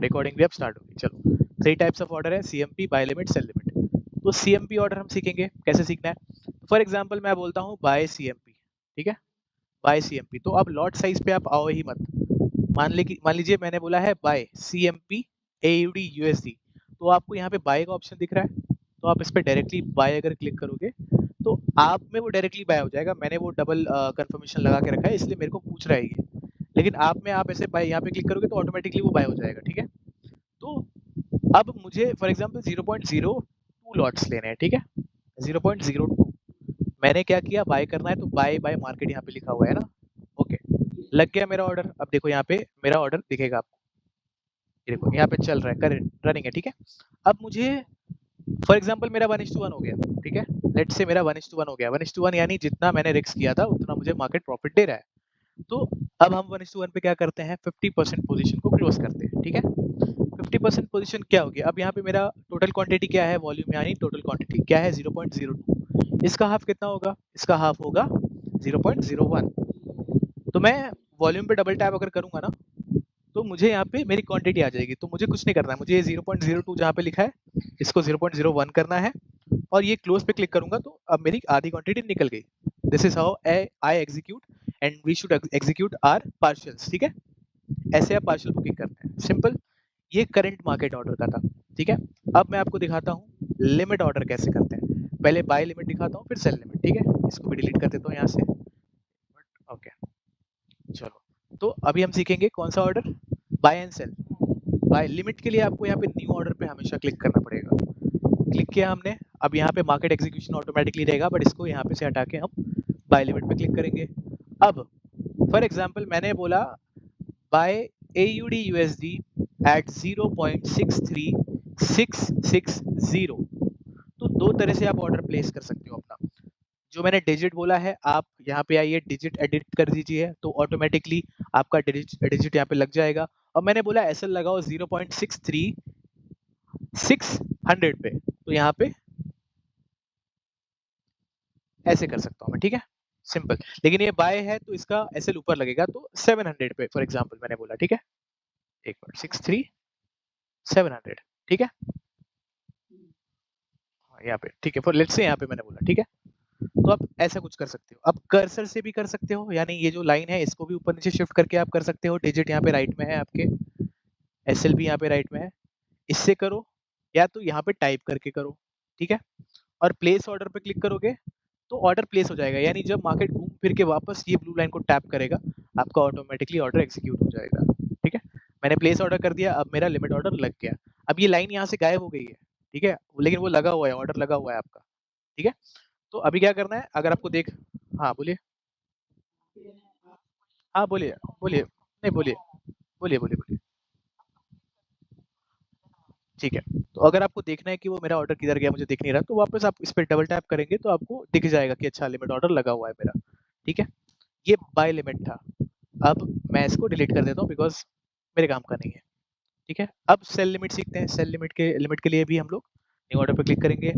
Recording भी अब start होगी। चलो 3 टाइप्स ऑफ ऑर्डर है, CMP, buy limit, sell limit. तो सीएमपी ऑर्डर हम सीखेंगे, कैसे सीखना है। फॉर एग्जांपल मैं बोलता हूँ बाय सीएमपी, ठीक है, बाय सीएमपी। तो अब लॉट साइज पे आप आओ ही मत। मान लीजिए मैंने बोला है बाय सीएमपी एयूडी यूएसडी, तो आपको यहाँ पे बाय का ऑप्शन दिख रहा है, तो आप इस पे डायरेक्टली बाय अगर क्लिक करोगे तो आप में वो डायरेक्टली बाय हो जाएगा। मैंने वो डबल कंफर्मेशन लगा के रखा है, इसलिए मेरे को पूछ रहा है ये, लेकिन आप में आप ऐसे बाय यहाँ पे क्लिक करोगे तो ऑटोमेटिकली वो बाय हो जाएगा, ठीक है। तो अब मुझे फॉर एग्जांपल 0.02 लॉट्स लेने हैं, ठीक है, 0.02। मैंने क्या किया, बाय करना है तो बाय बाय मार्केट यहाँ पे लिखा हुआ है ना, ओके, लग गया मेरा ऑर्डर। अब देखो यहाँ पे मेरा ऑर्डर दिखेगा आपको, ये देखो यहाँ पे चल रहा है, करंट रनिंग है, ठीक है। अब मुझे फॉर एग्जांपल मेरा 1:1 हो गया, ठीक है, लेट्स से मेरा 1:1 हो गया। 1:1 यानी जितना मैंने रिस्क किया था उतना मुझे मार्केट प्रॉफिट दे रहा है। तो अब हम 1:1 पे क्या करते हैं, 50% पोजीशन को क्लोज करते हैं, ठीक है। 50% पोजीशन क्या होगी, अब यहाँ पे मेरा टोटल क्वांटिटी क्या है, वॉल्यूम यानी टोटल क्वांटिटी क्या है 0.02, इसका हाफ कितना होगा, इसका हाफ होगा 0.01। तो मैं वॉल्यूम पे डबल टैप अगर करूंगा ना तो मुझे यहाँ पे मेरी क्वांटिटी आ जाएगी। तो मुझे कुछ नहीं करना है, मुझे 0.02 जहाँ पे लिखा है इसको 0.01 करना है और ये क्लोज पे क्लिक करूंगा तो अब मेरी आधी क्वांटिटी निकल गई। This is how I execute and we should execute our partials, ठीक है। ऐसे आप पार्शियल बुकिंग करते हैं, सिंपल। ये करंट मार्केट ऑर्डर का था, ठीक है। अब मैं आपको दिखाता हूँ लिमिट ऑर्डर कैसे करते हैं। पहले बाय लिमिट दिखाता हूँ, फिर सेल लिमिट, ठीक है। इसको भी डिलीट कर देता हूँ यहाँ से, ओके। चलो तो अभी हम सीखेंगे कौन सा order, buy and sell. Buy limit के लिए आपको यहाँ पे न्यू ऑर्डर पे हमेशा क्लिक करना पड़ेगा। क्लिक किया हमने, अब यहाँ पे मार्केट एग्जीक्यूशन ऑटोमेटिकली रहेगा, बट इसको यहाँ पे से हटा के हम बाय लिमिट पे क्लिक करेंगे। अब फॉर एग्जांपल मैंने बोला बाय AUD USD एट 0.63660। तो दो तरह से आप ऑर्डर प्लेस कर सकते हो अपना। जो मैंने डिजिट बोला है, आप यहाँ पे आइए डिजिट एडिट कर दीजिए तो ऑटोमेटिकली आपका डिजिट यहाँ पे लग जाएगा। और मैंने बोला एसएल लगाओ 0.63600 पे, तो यहाँ पे ऐसे कर सकता हूँ मैं, ठीक है, सिंपल। लेकिन ये बाय है तो इसका एसएल ऊपर लगेगा, तो 700 पे फॉर एग्जांपल मैंने बोला, ठीक है, एक मिनट, 63700, ठीक है, यहाँ पे, ठीक है, फॉर लेट्स से यहाँ पे मैंने बोला, ठीक है। तो आप ऐसा कुछ कर सकते हो। अब कर्सर से भी कर सकते हो, यानी ये जो लाइन है इसको भी ऊपर नीचे शिफ्ट करके आप कर सकते हो। डिजिट यहाँ पे राइट में है आपके, एसएल भी यहाँ पे राइट में है, इससे करो या तो यहाँ पे टाइप करके करो, ठीक है। और प्लेस ऑर्डर पे क्लिक करोगे तो ऑर्डर प्लेस हो जाएगा, यानी जब मार्केट घूम फिर के वापस ये ब्लू लाइन को टैप करेगा आपका ऑटोमेटिकली ऑर्डर एग्जीक्यूट हो जाएगा, ठीक है। मैंने प्लेस ऑर्डर कर दिया, अब मेरा लिमिट ऑर्डर लग गया। अब ये लाइन यहाँ से गायब हो गई है, ठीक है, लेकिन वो लगा हुआ है, ऑर्डर लगा हुआ है आपका, ठीक है। तो अभी क्या करना है, अगर आपको देख, हाँ बोलिए, हाँ बोलिए, बोलिए, नहीं बोलिए, बोलिए बोलिए बोलिए, ठीक है। तो अगर आपको देखना है कि वो मेरा ऑर्डर किधर गया मुझे दिख नहीं रहा, तो वापस आप इस पे डबल टैप करेंगे तो आपको दिख जाएगा कि अच्छा लिमिट ऑर्डर लगा हुआ है मेरा, ठीक है। ये बाय लिमिट था। अब मैं इसको डिलीट कर देता हूँ बिकॉज मेरे काम का नहीं है, ठीक है। अब सेल लिमिट सीखते हैं। सेल लिमिट के लिए भी हम लोग न्यू ऑर्डर पे क्लिक करेंगे,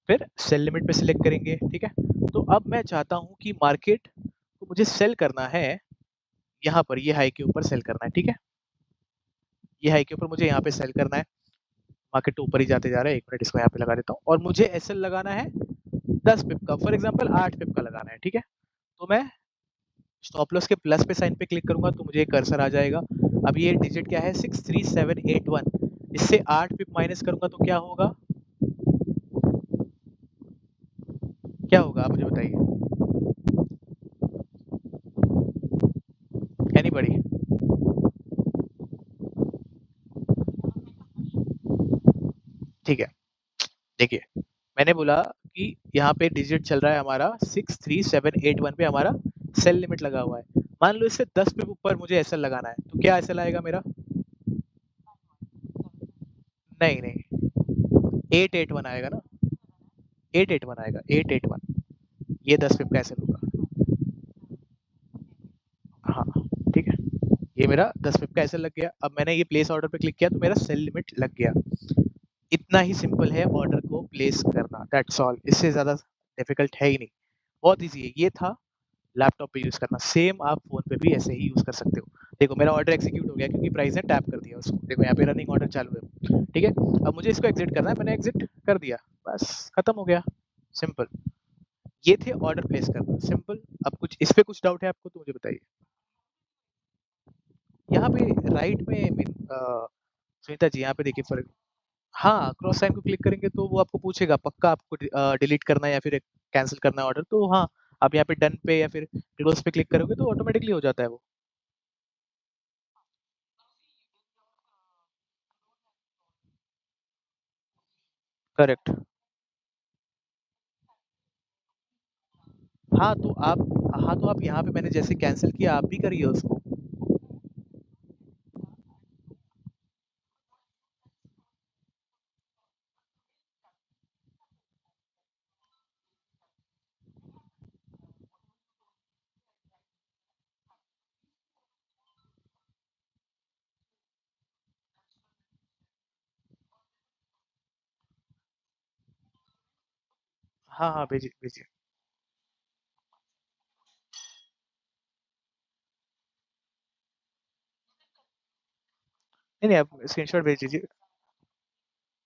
फिर सेल लिमिट पे सिलेक्ट करेंगे, ठीक है। तो अब मैं चाहता हूँ कि मार्केट को मुझे सेल करना है, यहाँ पर ये हाई के ऊपर सेल करना है, ठीक है। ये हाई के ऊपर मुझे यहाँ पे सेल करना है। मार्केट तो ऊपर ही जाते जा रहा है, 1 मिनट इसको यहाँ पे लगा देता हूँ। और मुझे एसएल लगाना है 10 पिप का, फॉर एग्जांपल 8 पिप का लगाना है, ठीक है। तो मैं स्टॉप लॉस के प्लस पे साइन पे क्लिक करूंगा तो मुझे कर्सर आ जाएगा। अब ये डिजिट क्या है 63781, इससे 8 पिप माइनस करूंगा तो क्या होगा, क्या होगा आप मुझे बताइए, एनीबॉडी। ठीक है, देखिए मैंने बोला कि यहाँ पे डिजिट चल रहा है हमारा 63781 पे, हमारा सेल लिमिट लगा हुआ है। मान लो इससे 10 पिप ऊपर मुझे एसएल लगाना है, तो क्या एसएल आएगा मेरा, नहीं नहीं 881 आएगा ना, 881 आएगा, 881। ये 10 पिप का एसएल होगा, हाँ, ठीक है। ये मेरा 10 पिप का एसएल लग गया। अब मैंने ये प्लेस ऑर्डर पे क्लिक किया तो मेरा सेल लिमिट लग गया। इतना ही सिंपल है ऑर्डर को प्लेस करना, दैट्स ऑल। इससे ज़्यादा डिफिकल्ट है ही नहीं, बहुत ईजी है। ये था लैपटॉप पे यूज़ करना, सेम आप फ़ोन पे भी ऐसे ही यूज़ कर सकते हो। देखो मेरा ऑर्डर एग्जीक्यूट हो गया क्योंकि प्राइस ने टैप कर दिया उसको, देखो यहाँ पे रनिंग ऑर्डर चालू है, ठीक है। अब मुझे इसको एग्जिट करना है, मैंने एग्जिट कर दिया, बस खत्म हो गया, सिंपल। ये थे ऑर्डर प्लेस करना, सिंपल। अब कुछ इस पे कुछ डाउट है आपको तो मुझे बताइए। यहाँ पे राइट में सुनीता जी, यहाँ पे देखिए फर्क। हाँ, क्रॉस साइन को क्लिक करेंगे तो वो आपको पूछेगा पक्का आपको डिलीट करना है या फिर कैंसिल करना है ऑर्डर, तो हाँ, आप यहाँ पे डन पे या फिर क्लोज पे क्लिक करोगे तो ऑटोमेटिकली हो जाता है वो। करेक्ट। हाँ तो आप, हाँ तो आप यहाँ पे मैंने जैसे कैंसिल किया आप भी करिए उसको। हाँ हाँ, भेजिए भेजिए। नहीं नहीं, आप स्क्रीनशॉट भेज दीजिए।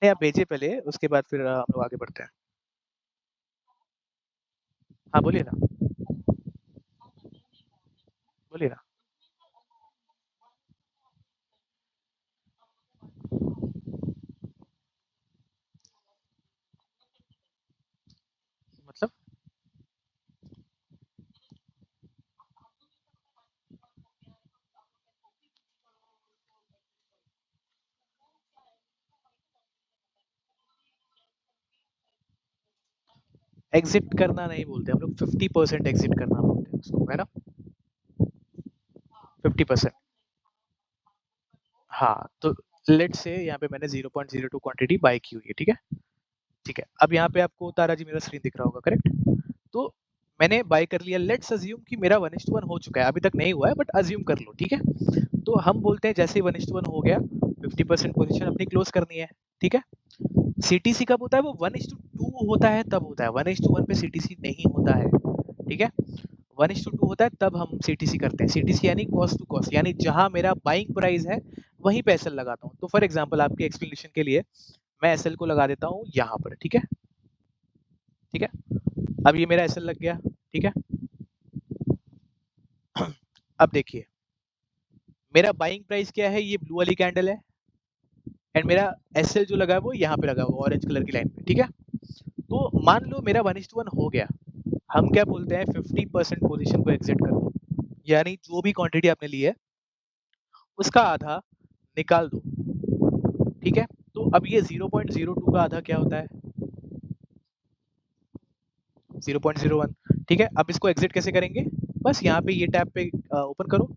नहीं, आप भेजिए पहले, उसके बाद फिर हम लोग आगे बढ़ते हैं। हाँ बोलिए ना, बोलिए ना। मतलब एग्जिट करना नहीं बोलते हम लोग, 50% एग्जिट करना बोलते हैं उसको, है ना। 50%। हाँ तो लेट्स से यहाँ पे मैंने 0.02 क्वांटिटी बाय की हुई है, ठीक है। ठीक है, अब यहाँ पे आपको तारा जी मेरा स्क्रीन दिख रहा होगा, करेक्ट। तो मैंने बाय कर लिया, लेट्स अज्यूम कि मेरा 1:1 हो चुका है, अभी तक नहीं हुआ है बट अज्यूम कर लो, ठीक है। तो हम बोलते हैं जैसे ही 1:1 हो गया, 50% पोजीशन अपनी क्लोज करनी है, ठीक है। सीटीसी कब होता है, वो 1:2 होता है तब होता है, 1:1 पे सीटीसी नहीं होता है, ठीक है। 1:2 होता है तब हम सीटीसी करते हैं, सीटीसी यानी कॉस्ट टू कॉस्ट, यानी जहां मेरा बाइंग प्राइस है वहीं पे एसएल लगाता हूँ। तो फॉर एग्जांपल आपके एक्सप्लेनेशन के लिए मैं एसएल को लगा देता हूँ यहाँ पर, ठीक है। ठीक है, अब ये मेरा एसएल लग गया, ठीक है। अब देखिए मेरा बाइंग प्राइस क्या है, ये ब्लू वाली कैंडल है, एंड मेरा एसएल जो लगा है वो यहाँ पे लगा हुआ ऑरेंज कलर की लाइन पे, ठीक है। तो मान लो मेरा 1:1 हो गया, हम क्या बोलते हैं 50% पोजीशन को एग्जिट कर दो, यानी जो भी क्वांटिटी आपने ली है उसका आधा निकाल दो, ठीक है। तो अब ये 0.02 का आधा क्या होता है, 0.01, ठीक है। अब इसको एग्जिट कैसे करेंगे, बस यहाँ पे ये टैब पे ओपन करो,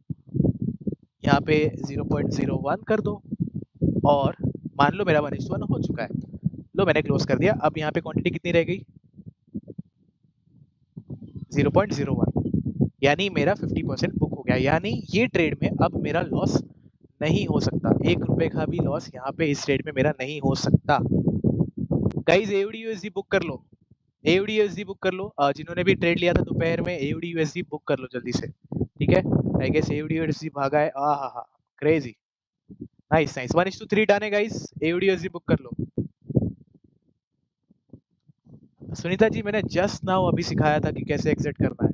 यहाँ पे 0.01 कर दो, और मान लो मेरा 1:1 हो चुका है, लो मैंने क्लोज कर दिया। अब यहाँ पे क्वांटिटी कितनी रह गई, 0.01, यानी मेरा 50% बुक हो गया, यानी ये ट्रेड में अब मेरा लॉस नहीं हो सकता, 1 रुपए का भी लॉस यहाँ पे इस ट्रेड में मेरा नहीं हो सकता। गाइस एओडी यूएसडी बुक कर लो, एओडी यूएसडी बुक कर लो, जिन्होंने भी ट्रेड लिया था दोपहर में एओडी यूएसडी बुक कर लो जल्दी से, ठीक है। आई गेस एओडी यूएसडी भागा है, आ हा हा, क्रेजी, नाइस नाइस, 1:3 डन है गाइस, एओडी यूएसडी बुक कर लो। सुनीता जी मैंने जस्ट नाउ अभी सिखाया था कि कैसे एग्जिट करना है,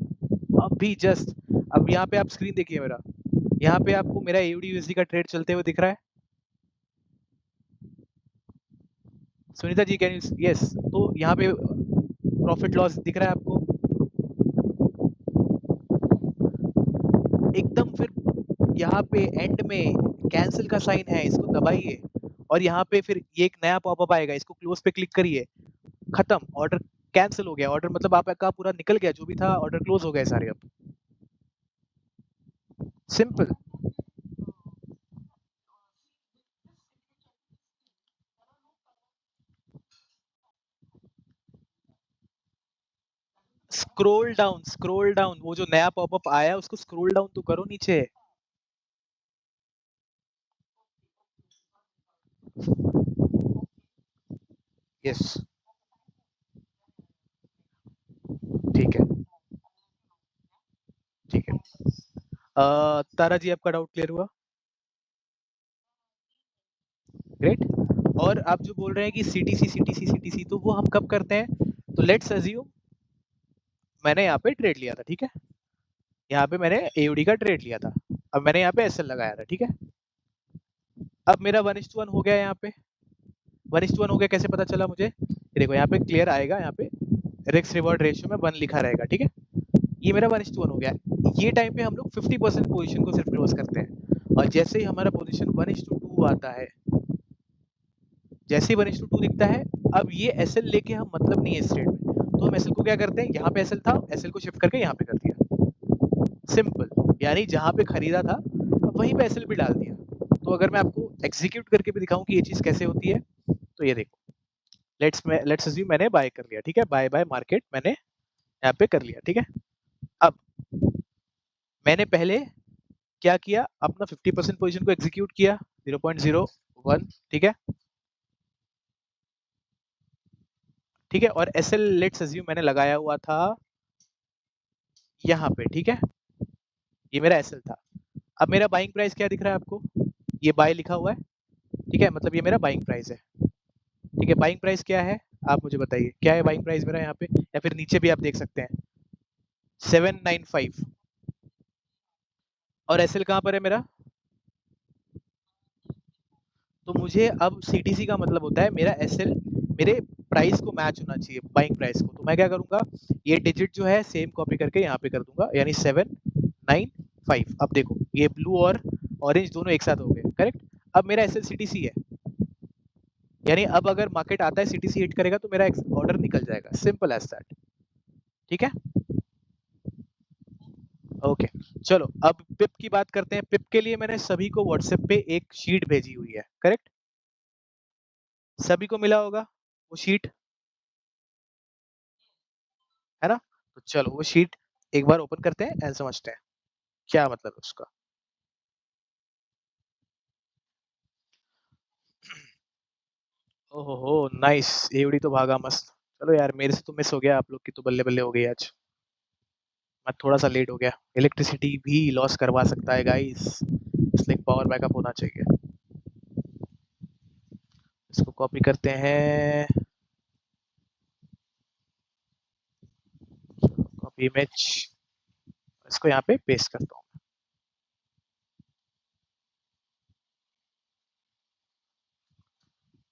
अभी जस्ट। अब यहाँ पे आप स्क्रीन देखिए मेरा, यहाँ पे आपको मेरा एओडी यूएसडी का ट्रेड चलते हुए दिख रहा है, Sunita ji can you, yes, तो यहाँ पे प्रॉफिट लॉस दिख रहा है आपको एकदम। फिर यहाँ पे एंड में कैंसिल का साइन है, इसको दबाइए, और यहाँ पे फिर ये एक नया पॉपअप आएगा, इसको क्लोज पे क्लिक करिए, खत्म, ऑर्डर कैंसिल हो गया, ऑर्डर मतलब आपका पूरा निकल गया, जो भी था ऑर्डर क्लोज हो गए सारे अब, सिंपल। स्क्रॉल डाउन, वो जो नया पॉपअप आया है उसको स्क्रॉल डाउन तो करो नीचे। यस, ठीक है, ठीक है। तारा जी आपका डाउट क्लियर हुआ? ग्रेट। और आप जो बोल रहे हैं कि सीटीसी तो वो हम कब करते हैं? तो लेट्स अज्यूम मैंने यहाँ पे ट्रेड लिया था, ठीक है, यहाँ पे मैंने एयूडी का ट्रेड लिया था, अब मैंने यहाँ पे एसएल लगाया था, ठीक है, अब मेरा 1:1 हो गया, यहाँ पे 1:1 हो गया, कैसे पता चला मुझे? ये देखो यहाँ पे क्लियर आएगा, यहाँ पे रिस्क रिवॉर्ड रेशियो में 1 लिखा रहेगा, ठीक है, ये मेरा 1:1 हो गया। ये टाइम पे हम लोग 50% पोजीशन को सिर्फ क्लोज करते हैं, और जैसे ही हमारा पोजीशन 1:2 आता है, जैसे ही 1:2 दिखता है, अब ये एसएल लेके हम मतलब नहीं है इस ट्रेड में, तो हम एसएल को क्या करते हैं, यहाँ पे एसएल था, एसएल को शिफ्ट करके यहाँ पे कर दिया, सिंपल, यानी जहाँ पे खरीदा था वहीं पे एसएल भी डाल दिया। तो अगर मैं आपको एग्जीक्यूट करके भी दिखाऊं कि ये चीज कैसे होती है, तो ये देखो, लेट्स अज्यूम मैंने बाय कर लिया, ठीक है, बाय बाय मार्केट मैंने यहाँ पे कर लिया, ठीक है, अब मैंने पहले क्या किया, अपना 50% पोजीशन को एग्जीक्यूट किया 0.01, ठीक है, ठीक है, और एसएल लेट्स अज्यूम मैंने लगाया हुआ था यहाँ पे, ठीक है, ये मेरा एसएल था। अब मेरा बाइंग प्राइस क्या दिख रहा है आपको, ये बाय लिखा हुआ है, ठीक है, मतलब ये मेरा बाइंग प्राइस है, ठीक है, बाइंग प्राइस क्या है आप मुझे बताइए, क्या है बाइंग प्राइस मेरा यहाँ पे, या फिर नीचे भी आप देख सकते हैं 795, और एसएल कहाँ पर है मेरा, तो मुझे अब सीटीसी का मतलब होता है मेरा एसएल मेरे प्राइस को मैच होना चाहिए, बाइंग प्राइस को, तो मैं क्या करूंगा, ये डिजिट जो है सेम कॉपी करके यहाँ पे कर दूंगा, यानी 795, अब देखो ये ब्लू और ऑरेंज दोनों एक साथ हो गए, करेक्ट, अब मेरा एसएल सीटीसी है, यानी अब अगर मार्केट आता है सीटीसी हिट करेगा तो मेरा ऑर्डर निकल जाएगा, सिंपल एज दैट, ठीक है, ओके, चलो अब पिप की बात करते हैं। पिप के लिए मैंने सभी को व्हाट्सएप पे एक शीट भेजी हुई है, करेक्ट, सभी को मिला होगा वो शीट, है ना, तो चलो वो शीट एक बार ओपन करते हैं एंड समझते हैं क्या मतलब है उसका। ओहो हो, नाइस, एवडी तो भागा मस्त, चलो यार मेरे से तो मिस हो गया, आप लोग की तो बल्ले बल्ले हो गई आज, मैं थोड़ा सा लेट हो गया, इलेक्ट्रिसिटी भी लॉस करवा सकता है गाइस, इसलिए पावर बैकअप होना चाहिए, इसको कॉपी करते हैं, कॉपी इमेज, इसको यहाँ पे पेस्ट करता हूँ।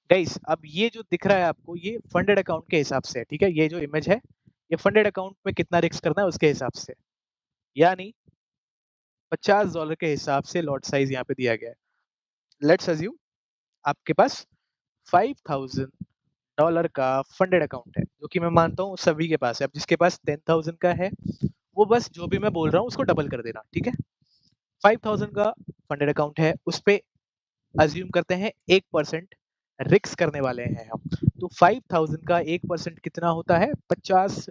गाइस अब ये जो दिख रहा है आपको, ये फंडेड अकाउंट के हिसाब से है, ठीक है, ये जो इमेज है ये फंडेड अकाउंट में कितना रिस्क करना है उसके हिसाब से, यानी $50 के हिसाब से लॉट साइज यहाँ पे दिया गया है। लेट्स अज्यूम आपके पास $5,000 का फंडेड अकाउंट है, जो कि मैं मानता हूँ सभी के पास है, अब जिसके पास 10,000 का है वो बस जो भी मैं बोल रहा हूँ उसको डबल कर देना, ठीक है, 5,000 का फंडेड अकाउंट है, उस पे अज्यूम करते हैं 1% रिस्क करने वाले हैं हम, तो 5,000 का 1% कितना होता है, $50,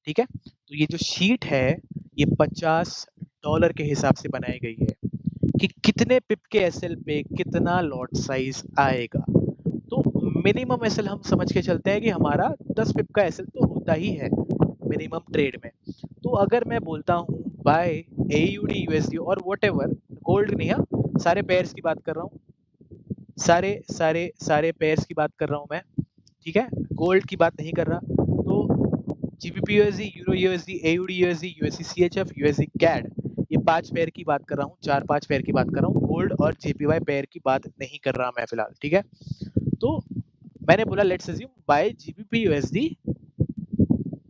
ठीक है, तो ये जो शीट है ये $50 के हिसाब से बनाई गई है कि कितने पिप के एसएल पे कितना लॉट साइज आएगा, तो मिनिमम एसएल हम समझ के चलते हैं कि हमारा 10 पिप का एसएल तो होता ही है मिनिमम ट्रेड में, तो अगर मैं बोलता हूँ बाय एयूडी यूएसडी और व्हाटएवर, गोल्ड नहीं, हाँ सारे पेयर्स की बात कर रहा हूँ, सारे पेयर्स की बात कर रहा हूँ मैं, ठीक है, गोल्ड की बात नहीं कर रहा, तो GBP USD, euro USD, AUD USD, USD CHF, USD CAD, ये 5 पेयर की बात कर रहा हूँ, 4-5 पेयर की बात कर रहा हूँ, गोल्ड और जेपीवाई पेयर की बात नहीं कर रहा मैं फिलहाल, ठीक है, तो मैंने बोला let's assume buy GBP USD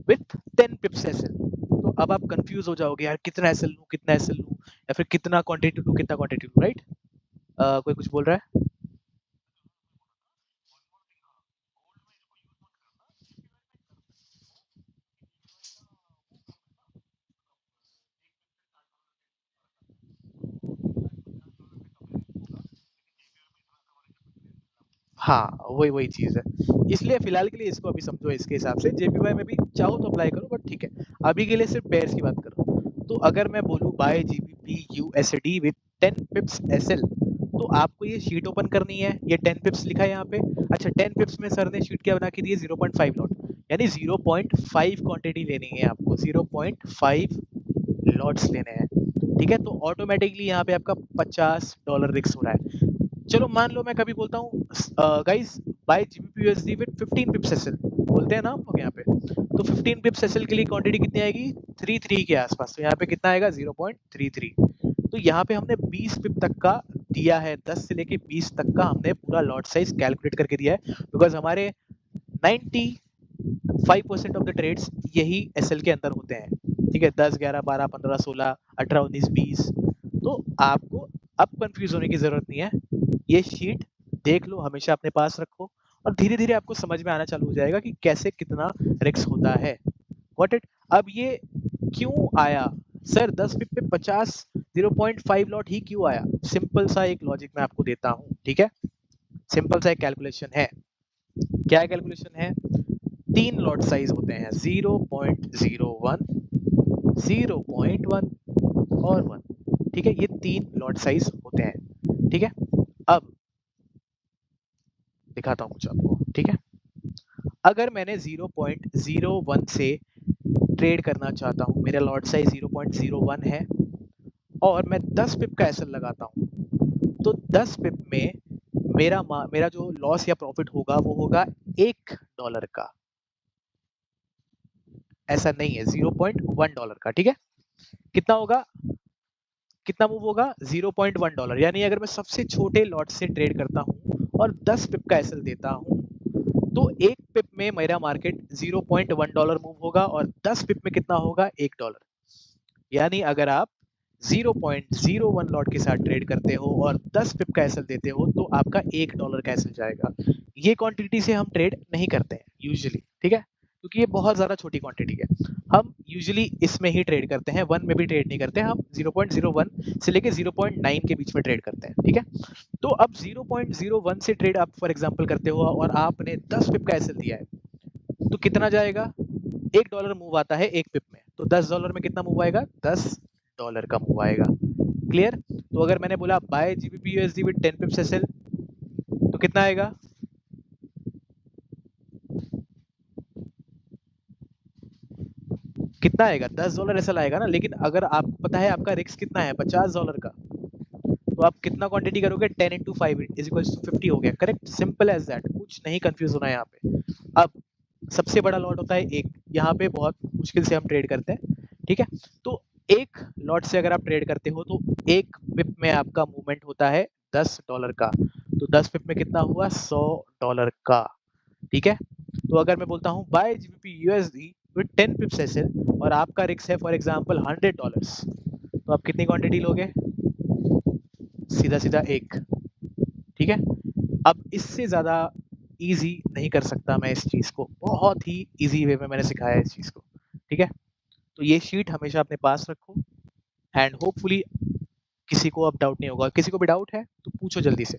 with 10 pips SL, तो अब आप कंफ्यूज हो जाओगे यार कितना एसएल लूं, कितना एसएल लूं, या फिर कितना क्वांटिटी लूं, कितना क्वांटिटी लूं, राइट, कोई कुछ बोल रहा है? हाँ, वही चीज़ है। इसलिए फ़िलहाल के लिए इसको अभी समझो इसके हिसाब से, जेपीवाई में भी चाहो तो अप्लाई करो बट ठीक है। अभी के लिए सिर्फ पेयर्स की बात कर रहा हूँ। तो अगर मैं बोलूँ buy GBP USD with 10 pips SL, तो आपको ये शीट ओपन करनी है, ये 10 पिप्स लिखा है यहाँ पे। अच्छा 10 पिप्स में सर ने शीट क्या बना के दी है, 0.5 लॉट, यानी 0.5 क्वांटिटी लेनी है आपको, 0.5 लॉट्स लेने हैं। ठीक है, तो ऑटोमेटिकली यहाँ पे आपका $50 रिस्क हो रहा है। चलो मान लो मैं कभी बोलता हूँ guys buy GBP USD with 15 pips SL, बोलते हैं ना हम लोग यहाँ पे, तो 15 पिप्स एसएल के लिए क्वांटिटी कितनी आएगी 33 के आसपास, तो यहाँ पे कितना आएगा 0.33। तो यहाँ पे हमने 20 पिप तक का दिया है, 10 से लेके 20 तक का हमने पूरा लॉट साइज कैलकुलेट करके दिया है, बिकॉज हमारे 95% ऑफ द ट्रेड्स यही एसएल के अंदर होते हैं। ठीक है, 10, 11, 12, 15, 16, 18, 19, 20। तो आपको अब कंफ्यूज होने की जरूरत नहीं है, ये शीट देख लो, हमेशा अपने पास रखो, और धीरे धीरे आपको समझ में आना चालू हो जाएगा कि कैसे कितना रिस्क होता है। Got it? अब ये क्यों आया सर 10 पिप पे 50 0.5 लॉट ही क्यों आया? सिंपल सा एक लॉजिक मैं आपको देता हूँ, ठीक है, सिंपल सा एक कैलकुलेशन है। क्या कैलकुलेशन है? 3 लॉट साइज होते हैं, 0.01, 0.1 और 1। ठीक है, ये 3 लॉट साइज होते हैं। ठीक है, अब दिखाता हूँ कुछ आपको। ठीक है, अगर मैंने 0.01 से ट्रेड करना चाहता हूँ, मेरा लॉट साइज 0.01 है और मैं 10 पिप का एसएल लगाता हूँ, तो 10 पिप में मेरा जो लॉस या प्रॉफिट होगा वो होगा $1 का, ऐसा नहीं है, $0.1 का। ठीक है, कितना होगा, कितना मूव होगा $0.1, यानी अगर मैं सबसे छोटे लॉट से ट्रेड करता हूँ और 10 पिप का एसएल देता हूँ, तो एक पिप में मेरा मार्केट $0.1 मूव होगा और 10 पिप में कितना होगा $1। यानी अगर आप 0.01 लॉट के साथ ट्रेड करते हो और 10 पिप का एसएल देते हो तो आपका $1 का एसएल जाएगा। ये क्वांटिटी से हम ट्रेड नहीं करते हैं यूजुअली, ठीक है, क्योंकि ये बहुत ज्यादा छोटी क्वांटिटी है। हम यूजुअली इसमें ही ट्रेड करते हैं, 1 में भी ट्रेड नहीं करते, हम 0.01 से लेके 0.9 के बीच में ट्रेड करते हैं। ठीक है, तो अब 0.01 से ट्रेड आप फॉर एग्जांपल करते हो और आपने 10 पिप का एसएल दिया है, तो कितना जाएगा, $1 मूव आता है एक पिप में, तो $10 में कितना मूव आएगा, $10 का मूव आएगा। क्लियर? तो अगर मैंने बोला buy GBP USD with 10 pips SL, तो कितना आएगा, कितना आएगा, $10 एसएल आएगा ना। लेकिन अगर आपको पता है आपका रिस्क कितना है, $50 का, तो आप कितना क्वांटिटी करोगे, 10 into 5 इज इक्वल्स टू 50 हो गया। करेक्ट, सिंपल एज दैट, कुछ नहीं कंफ्यूज होना है यहाँ पे। अब सबसे बड़ा लॉट होता है एक, यहाँ पे बहुत मुश्किल से हम ट्रेड करते हैं। ठीक है, तो एक लॉट से अगर आप ट्रेड करते हो तो एक पिप में आपका मूवमेंट होता है $10 का, तो 10 पिप में कितना हुआ, $100 का। ठीक है, तो अगर मैं बोलता हूँ buy GBP USD with 10 pips SL और आपका रिस्क है फॉर एग्जांपल $100, तो आप कितनी क्वांटिटी लोगे, सीधा सीधा एक। ठीक है, अब इससे ज्यादा इजी नहीं कर सकता मैं इस चीज को, बहुत ही इजी वे में मैंने सिखाया है इस चीज को। ठीक है, तो ये शीट हमेशा अपने पास रखो एंड होपफुली किसी को अब डाउट नहीं होगा। किसी को भी डाउट है तो पूछो जल्दी से,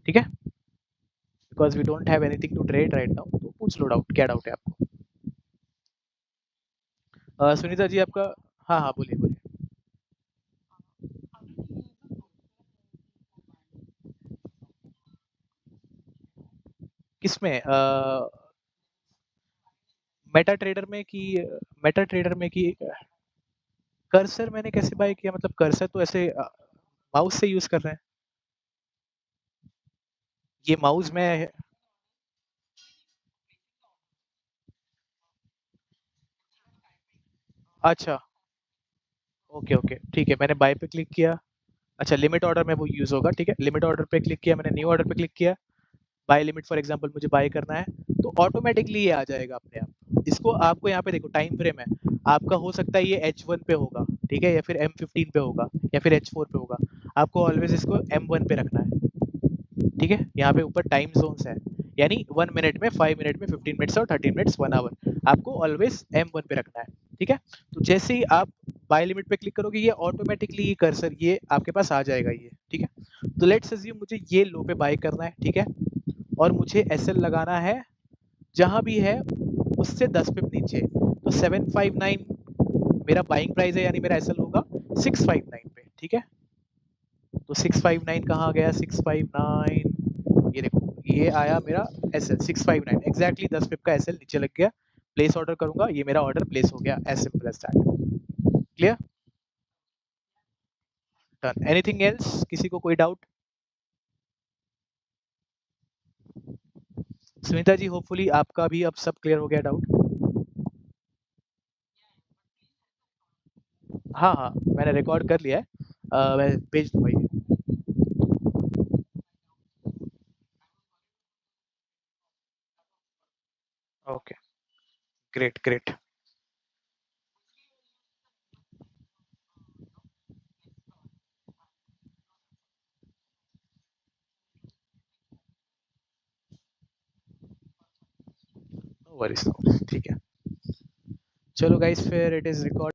ठीक है, because we don't have anything to trade right now, तो पूछ लो डाउट, क्या डाउट है आपको। सुनीता जी आपका, हाँ हाँ बोलिए बोलिए। किसमें, मेटा ट्रेडर में कि, मेटा ट्रेडर में कि कर्सर मैंने कैसे बाय किया, मतलब कर्सर तो ऐसे माउस से यूज कर रहे हैं, ये माउस में, अच्छा ओके ओके ठीक है, मैंने बाय पे क्लिक किया, अच्छा लिमिट ऑर्डर में वो यूज होगा। ठीक है, लिमिट ऑर्डर पे क्लिक किया मैंने, न्यू ऑर्डर पे क्लिक किया, बाय लिमिट फॉर एग्जांपल मुझे बाय करना है, तो ऑटोमेटिकली ये आ जाएगा अपने आप। इसको आपको यहाँ पे देखो टाइम फ्रेम है, आपका हो सकता है ये H1 पे होगा, ठीक है, या फिर M15 पे होगा, या फिर H4 पे होगा, आपको ऑलवेज इसको M1 पे रखना है। ठीक है, यहाँ पे ऊपर टाइम जोन्स है, यानी 1 मिनट में, 5 मिनट में, 15 मिनट्स और 30 मिनट्स, 1 आवर, आपको ऑलवेज M1 पे रखना है। ठीक है, तो जैसे ही आप बाय लिमिट पे क्लिक करोगे ये ऑटोमेटिकली कर्सर ये आपके पास आ जाएगा ये। ठीक है, तो लेट्स अज्यूम मुझे ये लो पे बाय करना है, ठीक है, और मुझे एसएल लगाना है जहां भी है उससे 10 पिप नीचे, तो 759 मेरा बाइंग प्राइस है, यानी मेरा एसएल होगा 659 पे। ठीक है, तो 659 कहाँ गया, 659, ये देखो ये आया मेरा एसएल 659, एग्जैक्टली 10 पिप का एसएल नीचे लग गया। प्लेस ऑर्डर करूंगा, ये मेरा ऑर्डर प्लेस हो गया, as simple as that. Clear? Done. Anything else, किसी को कोई डाउट? सुनीता जी, होपफुली आपका भी अब सब क्लियर हो गया डाउट। हाँ हाँ, मैंने रिकॉर्ड कर लिया है, मैं भेज दूंगा ये। Okay, great great. No worries, ठीक है। चलो गाइस, फिर इट इज रिकॉर्ड।